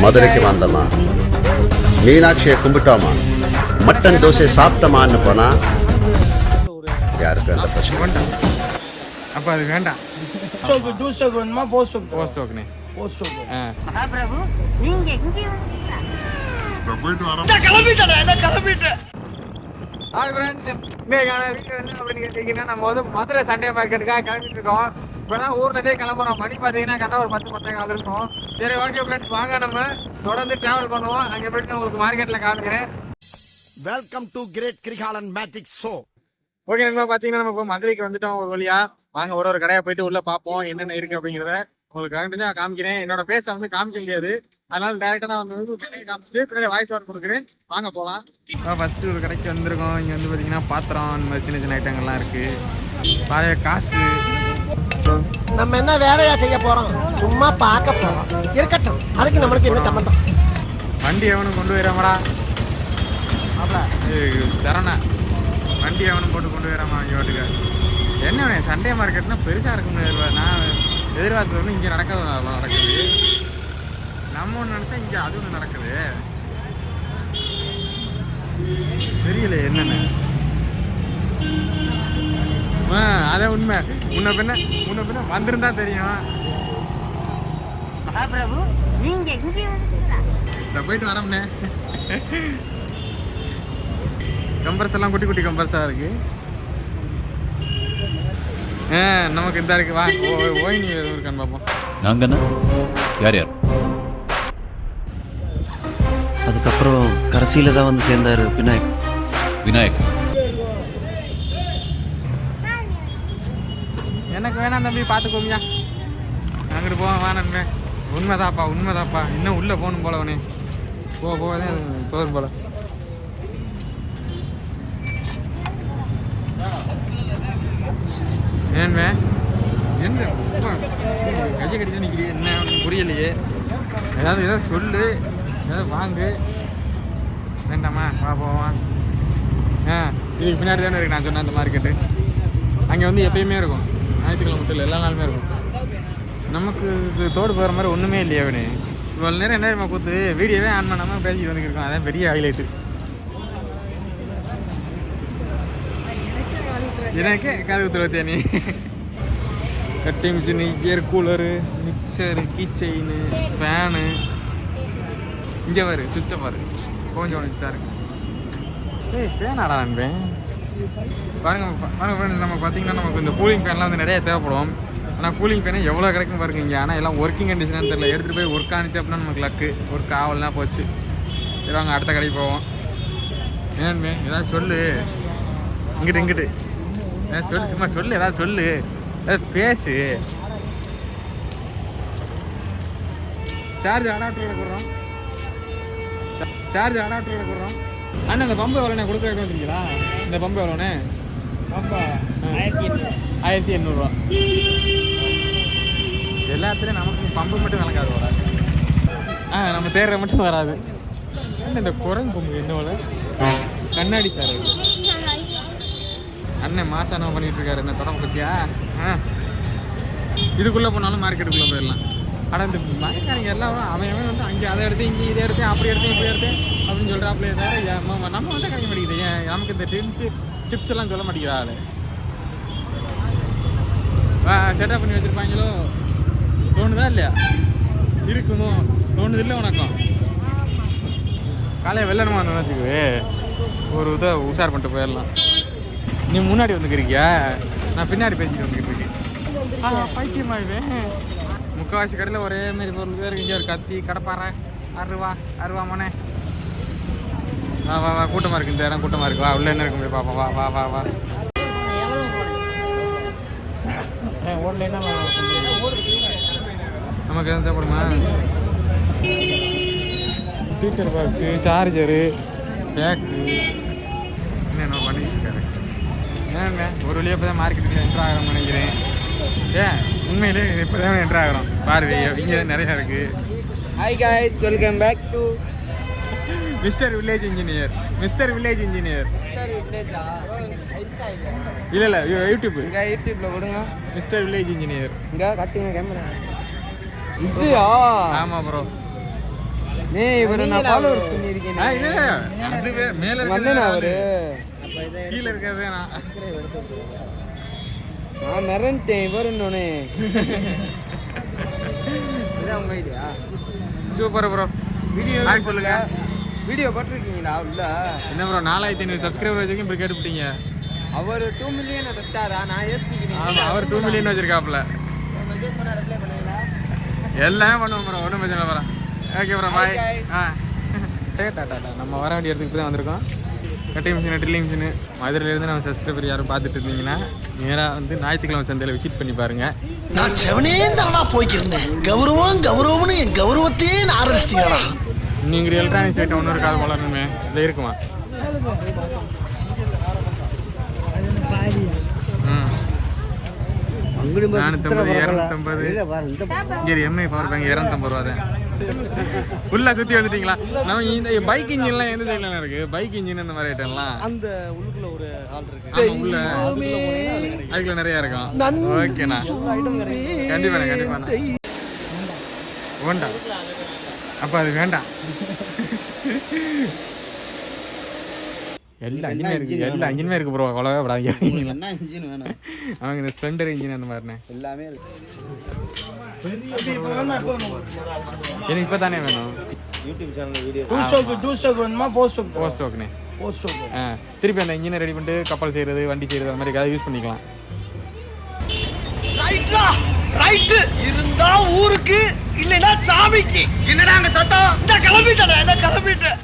மதுரைக்கு வந்தோமா, மீனாட்சியை கும்பிட்டோமா, மட்டன் தோசை சாப்பிட்டோமான்னு போனா யாருக்கு அந்த பிரச்சனை வேண்டாம். அப்ப அது வேண்டாம். நம்ம வந்து மதுரை சண்டே மார்க்கெட்டுக்காக கிளம்பிட்டு இருக்கோம். இப்பதான் ஊர்லதே கிளம்புறோம். மணி பாத்தீங்கன்னா கரெக்டா ஒரு 10 இருக்கும். சரி, ஓகே ஃப்ரெண்ட்ஸ், வாங்க நம்ம தொடர்ந்து டிராவல் பண்ணுவோம். அங்க போயிட்டு உங்களுக்கு மார்க்கெட்ல காமிக்கிறேன். Welcome to great Kirikalan magic show. Okay, நம்ம பாத்தீங்கன்னா நம்ம இப்போ மதுரைக்கு வந்துட்டோம் ஒரு வழியா. வாங்க ஒரு கடையை போயிட்டு உள்ள பார்ப்போம் என்னென்ன இருக்கு அப்படிங்கிறத உங்களுக்கு கண்டிப்பா காமிக்கிறேன். என்னோட பேச வந்து காமிக்க முடியாது, அதனால டேரக்டா நான் வந்து காமிச்சிட்டு பின்னாடி வாய்ஸ் ஓவர் கொடுக்குறேன். வாங்க போகலாம். ஃபர்ஸ்ட் ஒரு கடைக்கு வந்திருக்கோம். இங்க வந்து பாத்தீங்கன்னா பாத்திரம், இந்த மாதிரி சின்ன சின்ன ஐட்டங்கள்லாம் இருக்கு. பழைய காசு. நம்ம என்ன வேலையா செய்ய போறோம்? சும்மா பார்க்க போறோம். இருக்கட்டும், அதுக்கு நம்மளுக்கு என்ன சம்பந்தம்? வண்டி எவனும் கொண்டு போயிடாமடா. சரணா வண்டி எவனும் போட்டு கொண்டு போயிடாமா இங்கே வாட்டுக்கு. என்ன சண்டே மார்க்கெட்னா பெருசாக இருக்கும். நான் எதிர்பார்த்தது வந்து இங்கே நடக்காது, நடக்குது. நம்ம ஒன்று நினச்சா இங்கே அது ஒன்று நடக்குது. தெரியல என்னன்னு. அதான் உண்மை. முன்ன பின்ன வந்திருந்தா தெரியும். போயிட்டு வரோம்னே. கம்பர்ஸ் எல்லாம் குட்டி குட்டி கம்பர்ஸா இருக்கு. நமக்கு இந்த இருக்கு. வா, ஓய்னி எதுவும் இருக்கான்னு பார்ப்போம். நாங்கண்ணா யார் யார்? அதுக்கப்புறம் கடைசியில தான் வந்து சேர்ந்தாரு விநாயக். எனக்கு வேணாம் தம்பி, பார்த்துக்கோமியா. அங்கிட்டு போவேன் வேணாமே. உண்மைதாப்பா. இன்னும் உள்ள போகணும் போல. அவனே போதான் போதும் போல. ஏன்மே என்ன கஜ கடிக்க நிற்கிறீ? என்ன புரியலையே. ஏதாவது சொல்லு, ஏதாவது வாங்கு. வேண்டாமா? வா போவான். இதுக்கு பின்னாடி தானே இருக்கு நான் சொன்ன அந்த மார்க்கெட்டு. அங்கே வந்து எப்பயுமே இருக்கும். ஞாயிற்றுக்கிழமை மட்டும் இல்லை, எல்லா நாளுமே இருக்கும். நமக்கு இது தோடு போகிற மாதிரி ஒன்றுமே இல்லையா அவனே. இவ்வளோ நேரம் என்ன தெரியுமா கூத்து? வீடியோவே ஆன் பண்ணாமல் பேசிட்டு வந்துருக்கோம். அதான் பெரிய ஹைலைட்டு. எனக்கே காது குத்துருவத்தியா நீ? கட்டி machine, air cooler, mixer, key chain, fan. இங்கே பாரு, சுவிட்சை பாரு, கொஞ்சம் உனச்சா இருக்கு. ஃபேன் ஆடா நண்பேன். பாருங்க ஃப்ரெண்ட்ஸ், நம்ம பார்த்தீங்கன்னா நமக்கு இந்த கூலிங் ஃபேன்லாம் வந்து நிறைய தேவைப்படும். ஆனால் கூலிங் ஃபேனே எவ்வளோ கிடைக்கும் பாருங்க இங்கே. ஆனால் எல்லாம் ஒர்க்கிங் கண்டிஷனான்னு தெரியல. எடுத்துகிட்டு போய் ஒர்க் ஆனிச்சு அப்படின்னா நமக்கு லக்கு. ஒர்க் ஆகலாம் போச்சு. சரி, வாங்க அடுத்த கடைக்கு போவோம். ஏன்மே ஏதாவது சொல்லு. இங்கிட்டு ஏதாவது சொல்லு, சும்மா சொல்லு, ஏதாவது சொல்லு, ஏதாவது பேசு. Charge adapter கொடுறோம். அண்ணா இந்த பம்பு எவ்வளோண்ணே கொடுக்குறது வந்துருக்கீங்களா? இந்த பம்பு எவ்வளோண்ணே? 1800 எல்லாத்துலேயும் நமக்கு பம்பு மட்டும் விளக்காது வர. நம்ம தேர்ற மட்டும் வராது. இந்த குரங்கு பம்பு என்னோட கண்ணாடி சார். அண்ணன் மாசானவ பண்ணிட்டு இருக்காரு. என்ன தொடம்ப பச்சியா? இதுக்குள்ளே போனாலும் மார்க்கெட்டுக்குள்ளே போயிடலாம். ஆனால் இந்த மயக்காரங்க எல்லாம் அவன் வந்து அங்கே அதை எடுத்தேன், இங்கே இதை எடுத்தேன், அப்படி எடுத்தேன், இப்படி எடுத்தேன் அப்படின்னு சொல்கிறாப்புல. தவிர நம்ம வந்து கிடைக்க மாட்டேங்குது. நமக்கு இந்த டிப்ஸ் எல்லாம் சொல்ல மாட்டேங்கிறா ஆள். செட்டப் பண்ணி வச்சுருப்பாங்களோ தோணுதா இல்லையா? இருக்குமோ தோணுது இல்லை உனக்கும்? காலையில் வெள்ளனமா வந்து வச்சுக்குவே ஒரு இதை உஷார் பண்ணிட்டு போயிடலாம். நீ முன்னாடி வந்துக்கிறியா? நான் பின்னாடி பேசிட்டு வந்துக்கிட்டு இருக்கேன். பைத்தியமாயிடுவேன். முக்கால்வாசி கடையில் ஒரே மாரி பொருள் தான் இருக்கு. இங்கே ஒரு கத்தி, கடப்பாறை, அருவா மனே. வா கூட்டமாக இருக்குது. இந்த இடம் கூட்டமாக இருக்குது. வா உள்ள என்ன இருக்கு போய் பார்ப்போம். வா நமக்கு எதுவும் தேவைப்படுமா? ஸ்பீக்கர் பாக்ஸு, சார்ஜரு, பேக்கு என்னென்ன பண்ணிட்டு இருக்காரு. ஏங்க ஒரு வழியாக இப்போ தான் மார்க்கெட்டுக்கு என்ட்ரு ஆகிறோம்னு நினைக்கிறேன். உண்மையிலே இப்போ தான் என்ட்ரு ஆகிறோம். பார்வை இங்கே நிறையா இருக்குது. Hi guys, welcome back to mister village engineer. இல்லை யூடியூப். இங்கே யூடியூப்பில் கொடுங்க. Mister village engineer. இங்கே கட்டுங்க கேமரா. இதுயா? ஆமாம் ப்ரோ. இவரை நான் ஃபாலோவர்ஸ் பண்ணியிருக்கேன். அது மேல வந்தேனா அவரு? கீழே இருக்கிறது நான் நான் மிரண்டேன் இவர் இன்னொன்னு. இதான் உங்க idea? Super bro. Video hi சொல்லுங்க. வீடியோ போட்டிருக்கீங்களா உள்ள? என்ன ப்ரோ 4500 சப்ஸ்கிரைபர் வச்சிருக்கீங்க, இப்படி கேட்டுவிட்டீங்க. அவர் 2 மில்லியன் தொட்டாரா? நான் யோசிக்கிறேன். ஆமா, அவர் 2 மில்லியன் வச்சிருக்காப்ல. மெசேஜ் பண்ண ரிப்ளை பண்ணுவீங்களா? எல்லாம் பண்ணுவோம் ப்ரோ, ஒன்றும் பிரச்சனை இல்லை ப்ரோ. ஓகே ப்ரோ, பாய். டாட்டா. நம்ம வர வேண்டிய இடத்துக்கு தான் வந்திருக்கோம். Cutting machine, drilling machine. மதுரையிலேருந்து நம்ம சப்ஸ்கிரைபர் யாரும் பார்த்துட்டு இருந்தீங்கன்னா நேராக வந்து ஞாயிற்றுக்கிழமை சந்தையில் விசிட் பண்ணி பாருங்கள். நான் செவனே நல்லா போய்க்கிருந்தேன். கௌரவம்னு என் கௌரவத்தையே ஆரம்பிச்சிட்டீங்களா? நீங்கள் எலக்ட்ரானிக்ஸ் ஐட்டம் ஒன்றும் இருக்காது வளரணுமே, இல்லை இருக்குமா? ம் 450, 250. இங்கே எம்ஐ பவர் பேங்க் 250 ரூபா தான். ஃபுல்லாக சுற்றி வந்துட்டீங்களா? நம்ம இந்த பைக் இன்ஜின்லாம் எந்த சைட்லாம் இருக்கு? பைக் இன்ஜின் அந்த மாதிரி ஐட்டம்லாம் அந்த உள்ளுக்குள்ள ஒரு ஆள் இருக்கு. ஆமாம், உள்ள அதுக்குள்ள நிறையா இருக்கும். ஓகேண்ணா, கண்டிப்பாண்ணா. வேண்டாம், அப்போ அது வேண்டாம். எல்லா இன்ஜினுமே இருக்கு ப்ரோ, அவ்வளோவே விடாங்க. என்ன இன்ஜின் வேணும்? அவங்க இந்த ஸ்ப்ளெண்டர் இன்ஜின் அந்த மாதிரிண்ணே எல்லாமே இருக்கு. எனக்கு இப்போ தானே வேணும். யூடியூப் சேனல் வீடியோ டூ ஸ்டாக் வேணுமா? போஸ்ட் ஸ்டாக்ண்ணே. திருப்பி அந்த இன்ஜினை ரெடி பண்ணிட்டு கப்பல் செய்கிறது, வண்டி செய்கிறது, அந்த மாதிரி ஏதாவது யூஸ் பண்ணிக்கலாம். ரைட்டு இருந்தா ஊருக்கு, இல்லைன்னா சாமிக்கு. என்னடா அங்க சத்தம்? இந்த கிளம்பிட்டேன்.